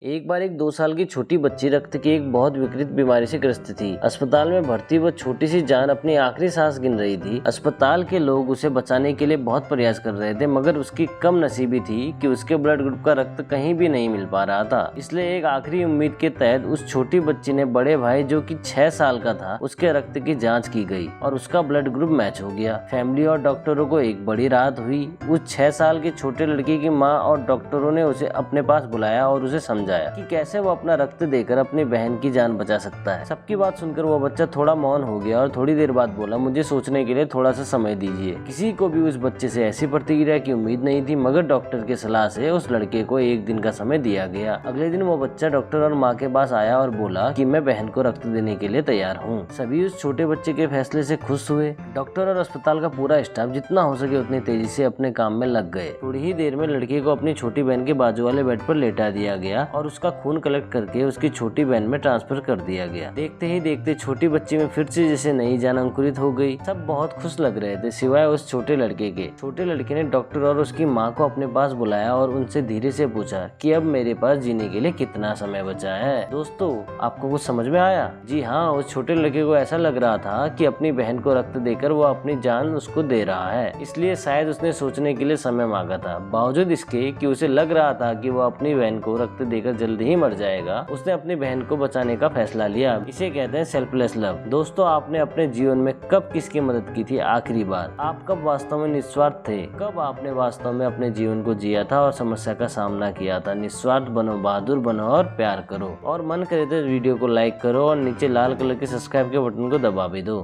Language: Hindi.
एक बार एक 2 साल की छोटी बच्ची रक्त की एक बहुत विकृत बीमारी से ग्रस्त थी। अस्पताल में भर्ती वो छोटी सी जान अपनी आखिरी सांस गिन रही थी। अस्पताल के लोग उसे बचाने के लिए बहुत प्रयास कर रहे थे, मगर उसकी कम नसीबी थी कि उसके ब्लड ग्रुप का रक्त कहीं भी नहीं मिल पा रहा था। इसलिए एक आखिरी उम्मीद के तहत उस छोटी बच्ची ने बड़े भाई, जो कि 6 साल का था, उसके रक्त की जाँच की गई और उसका ब्लड ग्रुप मैच हो गया। फैमिली और डॉक्टरों को एक बड़ी राहत हुई। उस 6 साल के छोटे लड़के की माँ और डॉक्टरों ने उसे अपने पास बुलाया और उसे समझाया कि कैसे वो अपना रक्त देकर अपनी बहन की जान बचा सकता है। सबकी बात सुनकर वो बच्चा थोड़ा मौन हो गया और थोड़ी देर बाद बोला, मुझे सोचने के लिए थोड़ा सा समय दीजिए। किसी को भी उस बच्चे से ऐसी प्रतिक्रिया की उम्मीद नहीं थी, मगर डॉक्टर की सलाह से उस लड़के को 1 दिन का समय दिया गया। अगले दिन वो बच्चा डॉक्टर और माँ के पास आया और बोला कि मैं बहन को रक्त देने के लिए तैयार हूँ। सभी उस छोटे बच्चे के फैसले से खुश हुए। डॉक्टर और अस्पताल का पूरा स्टाफ जितना हो सके उतनी तेजी से अपने काम में लग गए। थोड़ी ही देर में लड़के को अपनी छोटी बहन के बाजू वाले बेड पर लेटा दिया गया और उसका खून कलेक्ट करके उसकी छोटी बहन में ट्रांसफर कर दिया गया। देखते ही देखते छोटी बच्ची में फिर से जैसे नई जान अंकुरित हो गई। सब बहुत खुश लग रहे थे, सिवाय उस छोटे लड़के के। छोटे लड़के ने डॉक्टर और उसकी माँ को अपने पास बुलाया और उनसे धीरे से पूछा कि अब मेरे पास जीने के लिए कितना समय बचा है। दोस्तों, आपको कुछ समझ में आया? जी हाँ, उस छोटे लड़के को ऐसा लग रहा था कि अपनी बहन को रक्त देकर वो अपनी जान उसको दे रहा है, इसलिए शायद उसने सोचने के लिए समय मांगा था। बावजूद इसके कि उसे लग रहा था कि वो अपनी बहन को रक्त देकर जल्दी ही मर जाएगा, उसने अपनी बहन को बचाने का फैसला लिया। इसे कहते हैं सेल्फलेस लव। दोस्तों, आपने अपने जीवन में कब किसकी मदद की थी आखिरी बार? आप कब वास्तव में निस्वार्थ थे? कब आपने वास्तव में अपने जीवन को जिया था और समस्या का सामना किया था? निस्वार्थ बनो, बहादुर बनो और प्यार करो। और मन करे तो वीडियो को लाइक करो और नीचे लाल कलर के सब्सक्राइब के बटन को दबा भी दो।